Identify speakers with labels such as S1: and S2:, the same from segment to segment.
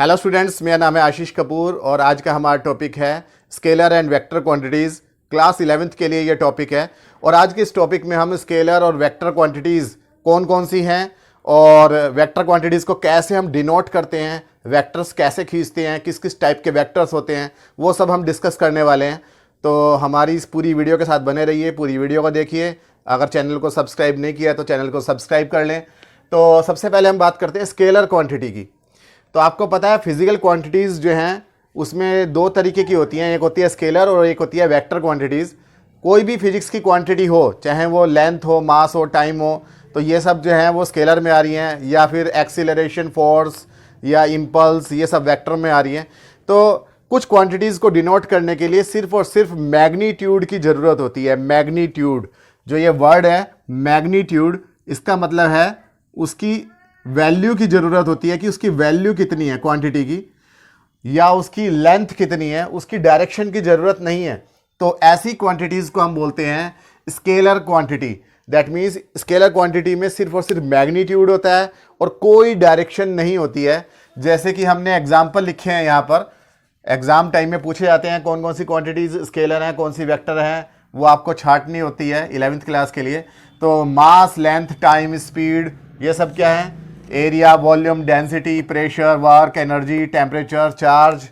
S1: Hello students, मेरा नाम है आशीष कपूर और आज का हमारा टॉपिक है scalar and vector quantities. Class 11th के लिए ये टॉपिक है और आज के इस टॉपिक में हम स्केलर और वेक्टर क्वांटिटीज़ कौन कौन सी हैं और वेक्टर क्वांटिटीज़ को कैसे हम डिनोट करते हैं, वेक्टर्स कैसे खींचते हैं, किस किस टाइप के वेक्टर्स होते हैं, वो सब हम डिस्कस करने वाले हैं। तो हमारी इस पूरी वीडियो के साथ बने रहिए, पूरी वीडियो को देखिए। अगर चैनल को सब्सक्राइब नहीं किया तो चैनल को सब्सक्राइब कर लें। तो सबसे पहले हम बात करते हैं स्केलर क्वांटिटी की। तो आपको पता है फिजिकल क्वांटिटीज़ जो हैं उसमें दो तरीके की होती हैं, एक होती है स्केलर और एक होती है वेक्टर क्वांटिटीज़। कोई भी फिजिक्स की क्वांटिटी हो, चाहे वो लेंथ हो, मास हो, टाइम हो, तो ये सब जो हैं वो स्केलर में आ रही हैं, या फिर एक्सीलरेशन, फोर्स या इम्पल्स, ये सब वेक्टर में आ रही हैं। तो कुछ क्वांटिटीज़ को डिनोट करने के लिए सिर्फ और सिर्फ मैग्नीट्यूड की ज़रूरत होती है। मैग्नीट्यूड, जो ये वर्ड है मैग्नीट्यूड, इसका मतलब है उसकी वैल्यू की ज़रूरत होती है कि उसकी वैल्यू कितनी है क्वांटिटी की, या उसकी लेंथ कितनी है, उसकी डायरेक्शन की ज़रूरत नहीं है। तो ऐसी क्वांटिटीज़ को हम बोलते हैं scalar quantity. That means scalar quantity में सिर्फ और सिर्फ मैग्नीट्यूड होता है और कोई डायरेक्शन नहीं होती है। जैसे कि हमने एग्जाम्पल लिखे हैं यहाँ पर, एग्ज़ाम टाइम में पूछे जाते हैं कौन कौन सी क्वांटिटीज़ स्केलर हैं, कौन सी वेक्टर हैं, वो आपको छांटनी होती है 11th क्लास के लिए। तो मास, लेंथ, टाइम, स्पीड, ये सब क्या है? Area, volume, density, pressure, work, energy, temperature, charge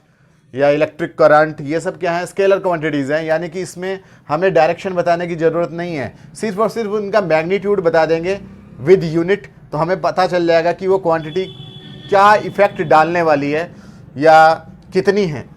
S1: या इलेक्ट्रिक करंट, ये सब क्या है? स्केलर क्वांटिटीज़ हैं। यानी कि इसमें हमें डायरेक्शन बताने की ज़रूरत नहीं है, सिर्फ और सिर्फ उनका मैग्नीट्यूड बता देंगे विद यूनिट, तो हमें पता चल जाएगा कि वो क्वांटिटी क्या इफ़ेक्ट डालने वाली है या कितनी है।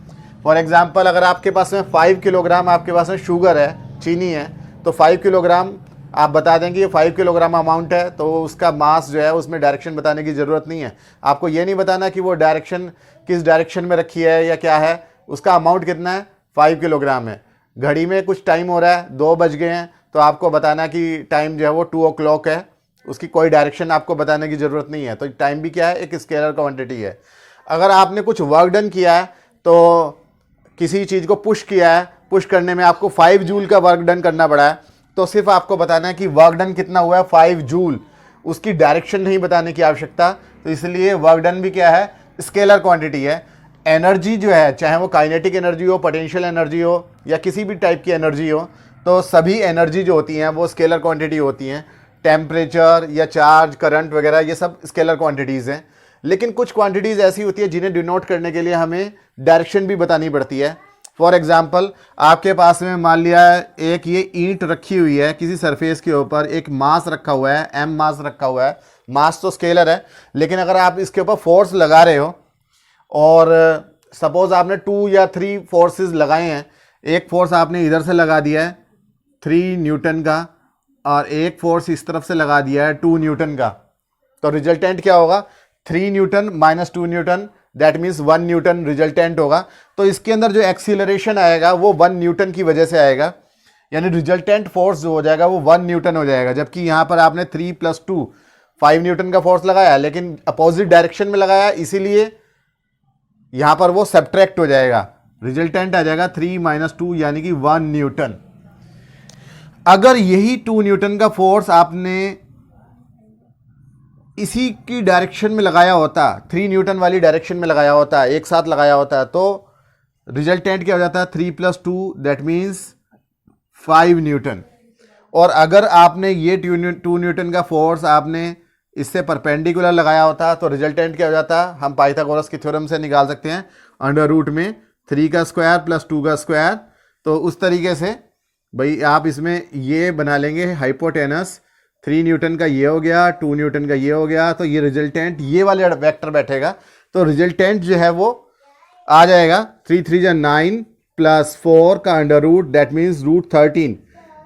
S1: फॉर एग्ज़ाम्पल, अगर आपके पास में 5 किलोग्राम आपके पास में शुगर है, चीनी है, तो 5 किलोग्राम आप बता देंगे ये 5 किलोग्राम अमाउंट है, तो उसका मास जो है उसमें डायरेक्शन बताने की ज़रूरत नहीं है। आपको ये नहीं बताना कि वो डायरेक्शन किस डायरेक्शन में रखी है या क्या है, उसका अमाउंट कितना है, 5 किलोग्राम है। घड़ी में कुछ टाइम हो रहा है, 2 बज गए हैं, तो आपको बताना कि टाइम जो है वो 2 o'clock है, उसकी कोई डायरेक्शन आपको बताने की ज़रूरत नहीं है। तो टाइम भी क्या है, एक स्केलर क्वान्टिटी है। अगर आपने कुछ वर्क डन किया है, तो किसी चीज़ को पुश किया है, पुश करने में आपको 5 जूल का वर्क डन करना पड़ा है, तो सिर्फ आपको बताना है कि वर्क डन कितना हुआ है, 5 जूल, उसकी डायरेक्शन नहीं बताने की आवश्यकता। तो इसलिए वर्क डन भी क्या है, स्केलर क्वांटिटी है। एनर्जी जो है, चाहे वो काइनेटिक एनर्जी हो, पोटेंशियल एनर्जी हो या किसी भी टाइप की एनर्जी हो, तो सभी एनर्जी जो होती हैं वो स्केलर क्वांटिटी होती हैं। टेम्परेचर या चार्ज, करंट वगैरह, ये सब स्केलर क्वांटिटीज़ हैं। लेकिन कुछ क्वांटिटीज़ ऐसी होती है जिन्हें डिनोट करने के लिए हमें डायरेक्शन भी बतानी पड़ती है। फॉर एग्जाम्पल, आपके पास में मान लिया एक ये ईंट रखी हुई है किसी सरफेस के ऊपर, एक मास रखा हुआ है, m मास रखा हुआ है। मास तो स्केलर है, लेकिन अगर आप इसके ऊपर फोर्स लगा रहे हो और सपोज आपने 2 या 3 फोर्सेस लगाए हैं, एक फोर्स आपने इधर से लगा दिया है 3 न्यूटन का और एक फोर्स इस तरफ से लगा दिया है 2 न्यूटन का, तो रिजल्टेंट क्या होगा, 3 Newton minus 2 Newton, that means 1 Newton resultant होगा। तो इसके अंदर जो एक्सीलरेशन आएगा वो 1 न्यूटन की वजह से आएगा, यानी रिजल्टेंट फोर्स जो हो जाएगा वो 1 न्यूटन हो जाएगा। जबकि यहाँ पर आपने 3 + 2 5 न्यूटन का फोर्स लगाया, लेकिन अपोजिट डायरेक्शन में लगाया, इसीलिए यहाँ पर वो सब्ट्रैक्ट हो जाएगा, रिजल्टेंट आ जाएगा 3 - 2 यानी कि 1 न्यूटन। अगर यही 2 न्यूटन का फोर्स आपने इसी की डायरेक्शन में लगाया होता, 3 न्यूटन वाली डायरेक्शन में लगाया होता, एक साथ लगाया होता, तो रिजल्टेंट क्या हो जाता है, 3 + 2 दैट मीन्स 5 न्यूटन। और अगर आपने ये 2 न्यूटन का फोर्स आपने इससे परपेंडिकुलर लगाया होता, तो रिजल्टेंट क्या हो जाता, हम पाइथागोरस की थ्योरम से निकाल सकते हैं, √ में 3 का स्क्वायर + 2 का स्क्वायर। तो उस तरीके से भाई आप इसमें ये बना लेंगे हाइपोटेनस, 3 न्यूटन का ये हो गया, 2 न्यूटन का ये हो गया, तो ये रिजल्टेंट ये वाले वेक्टर बैठेगा। तो रिजल्टेंट जो है वो आ जाएगा 3 × 3 = 9 + 4 का √ that means √13।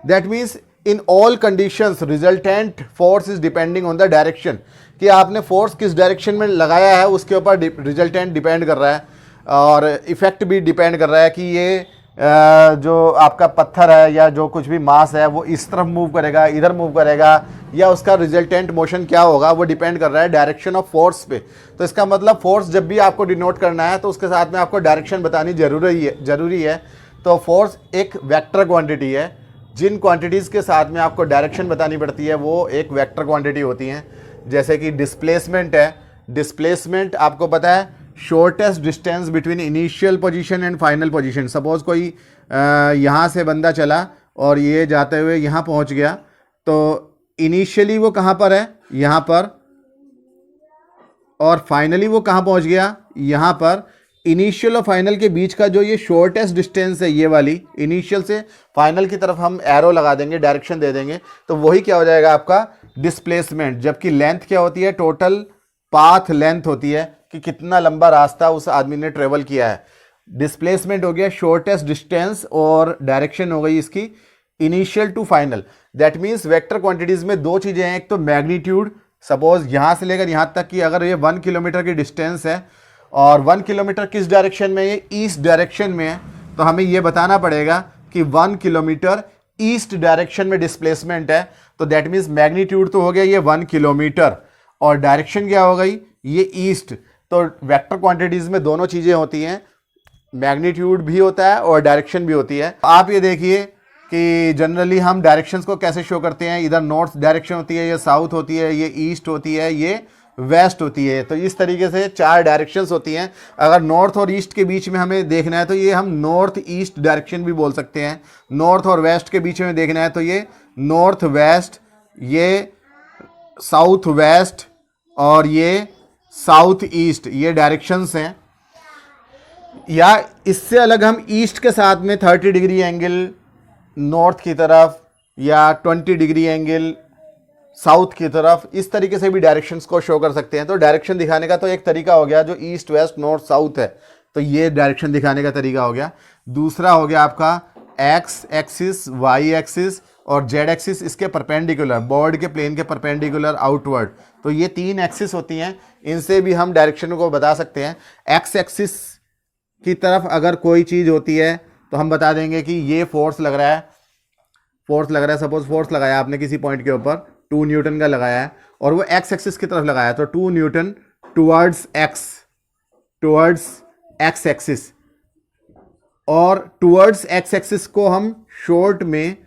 S1: That means in all conditions resultant force is depending on the direction, कि आपने फोर्स किस डायरेक्शन में लगाया है उसके ऊपर रिजल्टेंट डिपेंड कर रहा है, और इफेक्ट भी डिपेंड कर रहा है कि ये जो आपका पत्थर है या जो कुछ भी मास है वो इस तरफ मूव करेगा, इधर मूव करेगा, या उसका रिजल्टेंट मोशन क्या होगा, वो डिपेंड कर रहा है डायरेक्शन ऑफ फोर्स पे। तो इसका मतलब फोर्स जब भी आपको डिनोट करना है तो उसके साथ में आपको डायरेक्शन बतानी जरूरी है। तो फोर्स एक वेक्टर क्वांटिटी है। जिन क्वांटिटीज़ के साथ में आपको डायरेक्शन बतानी पड़ती है वो एक वेक्टर क्वांटिटी होती हैं। जैसे कि डिस्प्लेसमेंट है, डिस्प्लेसमेंट आपको पता है shortest distance between initial position and final position. Suppose कोई यहाँ से बंदा चला और ये जाते हुए यहाँ पहुँच गया, तो इनिशियली वो कहाँ पर है, यहाँ पर, और फाइनली वो कहाँ पहुँच गया, यहाँ पर। इनिशियल और फाइनल के बीच का जो ये शॉर्टेस्ट डिस्टेंस है, ये वाली इनिशियल से फाइनल की तरफ हम एरो लगा देंगे, डायरेक्शन दे देंगे, तो वही क्या हो जाएगा आपका डिस्प्लेसमेंट। जबकि लेंथ क्या होती है, टोटल पाथ लेंथ होती है कि कितना लंबा रास्ता उस आदमी ने ट्रेवल किया है। डिस्प्लेसमेंट हो गया शॉर्टेस्ट डिस्टेंस और डायरेक्शन हो गई इसकी initial to final. That means vector quantities में दो चीजें हैं, एक तो मैग्नीट्यूड, सपोज यहां से लेकर यहां तक की अगर ये 1 किलोमीटर की डिस्टेंस है और 1 किलोमीटर किस डायरेक्शन में, ये ईस्ट डायरेक्शन में है, तो हमें ये बताना पड़ेगा कि 1 किलोमीटर ईस्ट डायरेक्शन में डिस्प्लेसमेंट है। तो दैट मीन्स मैग्नीट्यूड तो हो गया ये 1 किलोमीटर और डायरेक्शन क्या हो गई, ये ईस्ट। तो वेक्टर क्वांटिटीज में दोनों चीजें होती हैं, मैग्नीट्यूड भी होता है और डायरेक्शन भी होती है। आप ये देखिए कि जनरली हम डायरेक्शंस को कैसे शो करते हैं, इधर नॉर्थ डायरेक्शन होती है, ये साउथ होती है, ये ईस्ट होती है, ये वेस्ट होती है। तो इस तरीके से 4 डायरेक्शंस होती हैं। अगर नॉर्थ और ईस्ट के बीच में हमें देखना है तो ये हम नॉर्थ ईस्ट डायरेक्शन भी बोल सकते हैं। नॉर्थ और वेस्ट के बीच में देखना है तो ये नॉर्थ वेस्ट, ये साउथ वेस्ट और ये साउथ ईस्ट, ये डायरेक्शंस हैं। या इससे अलग हम ईस्ट के साथ में 30 डिग्री एंगल नॉर्थ की तरफ या 20 डिग्री एंगल साउथ की तरफ, इस तरीके से भी डायरेक्शंस को शो कर सकते हैं। तो डायरेक्शन दिखाने का तो एक तरीका हो गया जो ईस्ट वेस्ट नॉर्थ साउथ है, तो ये डायरेक्शन दिखाने का तरीका हो गया। दूसरा हो गया आपका एक्स एक्सिस, वाई एक्सिस और जेड एक्सिस, इसके परपेंडिकुलर, बोर्ड के प्लेन के परपेंडिकुलर आउटवर्ड। तो ये 3 एक्सिस होती हैं, इनसे भी हम डायरेक्शन को बता सकते हैं। एक्स एक्सिस की तरफ अगर कोई चीज़ होती है तो हम बता देंगे कि ये फोर्स लग रहा है, सपोज फोर्स लगाया आपने किसी पॉइंट के ऊपर, 2 न्यूटन का लगाया है और वो एक्स एक्सिस की तरफ लगाया, तो 2 न्यूटन टुवर्ड्स एक्स एक्सिस। और टुवर्ड्स एक्स एक्सिस को हम शॉर्ट में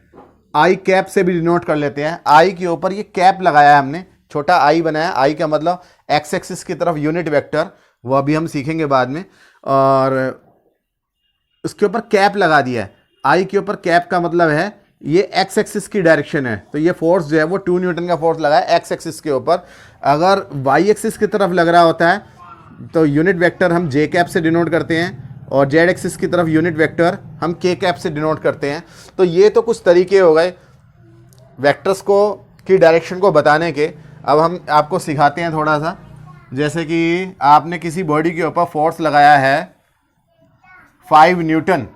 S1: आई कैप से भी डिनोट कर लेते हैं। आई के ऊपर ये कैप लगाया है हमने, छोटा आई बनाया, आई का मतलब एक्स एक्सिस की तरफ यूनिट वेक्टर, वो अभी हम सीखेंगे बाद में। और उसके ऊपर कैप लगा दिया है, आई के ऊपर कैप का मतलब है ये एक्स एक्सिस की डायरेक्शन है। तो ये फोर्स जो है वो 2 न्यूटन का फोर्स लगा है एक्स एक्सिस के ऊपर। अगर वाई एक्सिस की तरफ लग रहा होता है तो यूनिट वेक्टर हम जे कैप से डिनोट करते हैं और जेड एक्सिस की तरफ यूनिट वेक्टर हम के कैप से डिनोट करते हैं। तो ये तो कुछ तरीके हो गए वेक्टर्स को की डायरेक्शन को बताने के। अब हम आपको सिखाते हैं थोड़ा सा, जैसे कि आपने किसी बॉडी के ऊपर फोर्स लगाया है 5 न्यूटन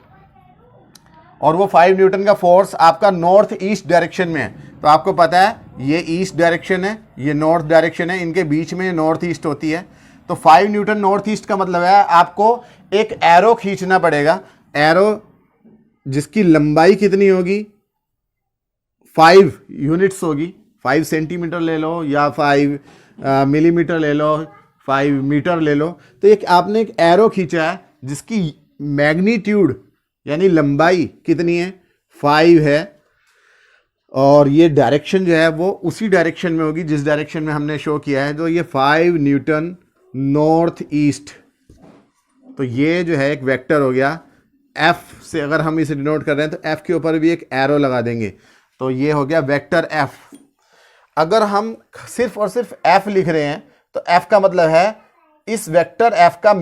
S1: और वो 5 न्यूटन का फोर्स आपका नॉर्थ ईस्ट डायरेक्शन में है। तो आपको पता है ये ईस्ट डायरेक्शन है, ये नॉर्थ डायरेक्शन है, इनके बीच में नॉर्थ ईस्ट होती है। तो 5 न्यूटन नॉर्थ ईस्ट का मतलब है आपको एक एरो खींचना पड़ेगा, एरो जिसकी लंबाई कितनी होगी, 5 यूनिट्स होगी, 5 सेंटीमीटर ले लो या 5 मिलीमीटर ले लो, 5 मीटर ले लो। तो एक आपने एक एरो खींचा है जिसकी मैग्नीट्यूड यानी लंबाई कितनी है, 5 है, और ये डायरेक्शन जो है वो उसी डायरेक्शन में होगी जिस डायरेक्शन में हमने शो किया है। तो ये 5 न्यूटन नॉर्थ ईस्ट। तो ये जो है एक वेक्टर हो गया। एफ से अगर हम इसे डिनोट कर रहे हैं तो एफ के ऊपर भी एक एरो लगा देंगे, तो ये हो गया वेक्टर एफ। अगर हम सिर्फ और सिर्फ एफ लिख रहे हैं तो एफ का मतलब है इस वेक्टर एफ का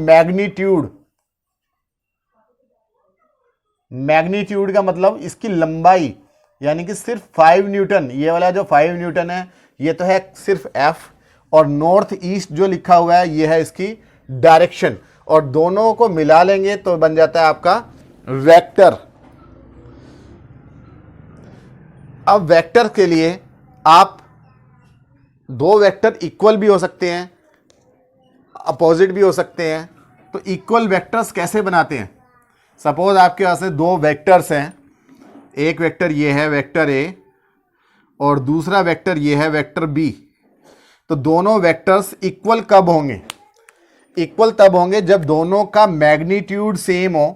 S1: मैग्नीट्यूड का मतलब इसकी लंबाई, यानी कि सिर्फ 5 न्यूटन, ये वाला जो 5 न्यूटन है ये तो है सिर्फ एफ, और नॉर्थ ईस्ट जो लिखा हुआ है ये है इसकी डायरेक्शन, और दोनों को मिला लेंगे तो बन जाता है आपका वेक्टर। अब वेक्टर के लिए आप 2 वेक्टर इक्वल भी हो सकते हैं, अपोजिट भी हो सकते हैं। तो इक्वल वेक्टर्स कैसे बनाते हैं, सपोज आपके पास 2 वेक्टर्स हैं, एक वेक्टर ये है वेक्टर ए और दूसरा वेक्टर ये है वेक्टर बी। तो दोनों वेक्टर्स इक्वल कब होंगे, इक्वल तब होंगे जब दोनों का मैग्नीट्यूड सेम हो।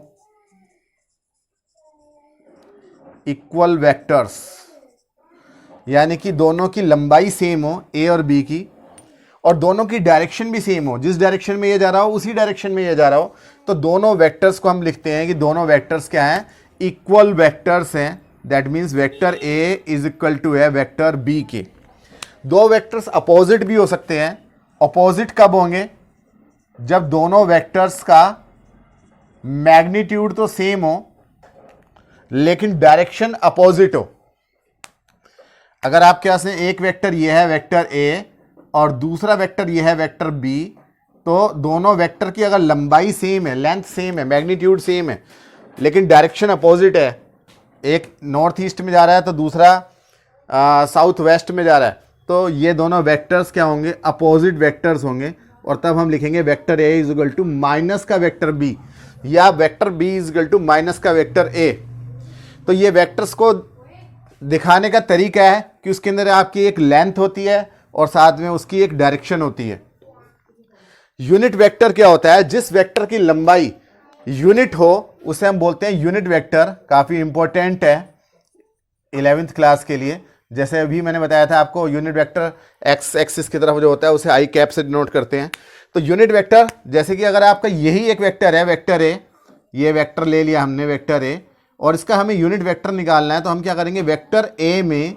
S1: इक्वल वेक्टर्स यानी कि दोनों की लंबाई सेम हो, ए और बी की, और दोनों की डायरेक्शन भी सेम हो, जिस डायरेक्शन में ये जा रहा हो उसी डायरेक्शन में ये जा रहा हो, तो दोनों वेक्टर्स को हम लिखते हैं कि दोनों वेक्टर्स क्या हैं, इक्वल वेक्टर्स हैं। That means vector A is equal to है वेक्टर बी के। दो वेक्टर्स अपोजिट भी हो सकते हैं। अपोजिट कब होंगे, जब दोनों वेक्टर्स का मैग्नीट्यूड तो सेम हो लेकिन डायरेक्शन अपोजिट हो। अगर आपके पास में एक वेक्टर ये है वेक्टर ए और दूसरा वेक्टर ये है वेक्टर बी, तो दोनों वेक्टर की अगर लंबाई सेम है, लेंथ सेम है, मैग्नीट्यूड सेम है, लेकिन डायरेक्शन अपोजिट है, एक नॉर्थ ईस्ट में जा रहा है तो दूसरा साउथ वेस्ट में जा रहा है, तो ये दोनों वेक्टर्स क्या होंगे, अपोजिट वेक्टर्स होंगे। और तब हम लिखेंगे vector A is equal to minus का वेक्टर बी, या vector B is equal to minus का वेक्टर ए। तो ये वेक्टर्स को दिखाने का तरीका है कि उसके अंदर आपकी एक लेंथ होती है और साथ में उसकी एक डायरेक्शन होती है। यूनिट वेक्टर क्या होता है, जिस वेक्टर की लंबाई यूनिट हो उसे हम बोलते हैं यूनिट वेक्टर। काफ़ी इंपॉर्टेंट है 11th क्लास के लिए। जैसे अभी मैंने बताया था आपको, यूनिट वेक्टर एक्स एक्सिस की तरफ जो होता है उसे आई कैप से डिनोट करते हैं। तो यूनिट वेक्टर, जैसे कि अगर आपका यही एक वेक्टर है वेक्टर ए, ये वेक्टर ले लिया हमने वेक्टर ए, और इसका हमें यूनिट वेक्टर निकालना है, तो हम क्या करेंगे, वेक्टर ए में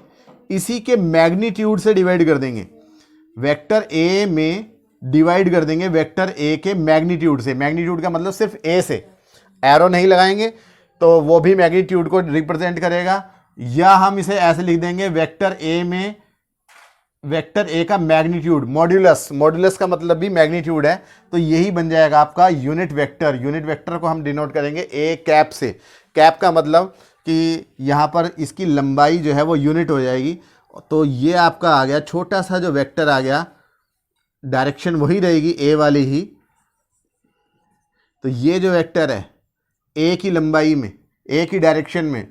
S1: इसी के मैग्नीट्यूड से डिवाइड कर देंगे। वेक्टर ए में डिवाइड कर देंगे वेक्टर ए के मैग्नीट्यूड से। मैग्नीट्यूड का मतलब सिर्फ ए से, एरो नहीं लगाएंगे तो वो भी मैग्नीट्यूड को रिप्रेजेंट करेगा। या हम इसे ऐसे लिख देंगे, वेक्टर ए में वेक्टर ए का मैग्नीट्यूड, मॉड्यूलस, मॉड्यूलस का मतलब भी मैग्नीट्यूड है, तो यही बन जाएगा आपका यूनिट वेक्टर। यूनिट वेक्टर को हम डिनोट करेंगे ए कैप से। कैप का मतलब कि यहाँ पर इसकी लंबाई जो है वो यूनिट हो जाएगी। तो ये आपका आ गया छोटा सा जो वेक्टर आ गया, डायरेक्शन वही रहेगी ए वाली ही। तो ये जो वेक्टर है ए की लंबाई में, ए की डायरेक्शन में,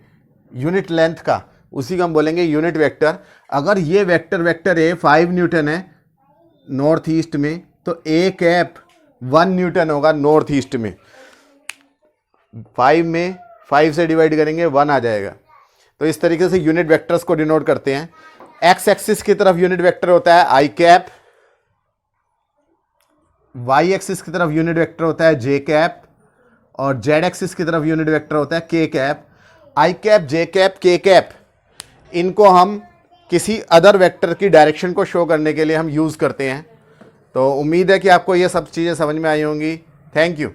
S1: यूनिट लेंथ का, उसी को हम बोलेंगे यूनिट वेक्टर। अगर ये वेक्टर वेक्टर ए 5 न्यूटन है नॉर्थ ईस्ट में, तो ए कैप 1 न्यूटन होगा नॉर्थ ईस्ट में। 5 में 5 से डिवाइड करेंगे 1 आ जाएगा। तो इस तरीके से यूनिट वेक्टर्स को डिनोट करते हैं। एक्स एक्सिस की तरफ यूनिट वेक्टर होता है आई कैप, वाई एक्सिस की तरफ यूनिट वेक्टर होता है जे कैप, और जेड एक्सिस की तरफ यूनिट वेक्टर होता है के कैप। आई कैप, जे कैप, के कैप, इनको हम किसी अदर वेक्टर की डायरेक्शन को शो करने के लिए हम यूज़ करते हैं। तो उम्मीद है कि आपको ये सब चीज़ें समझ में आई होंगी। Thank you.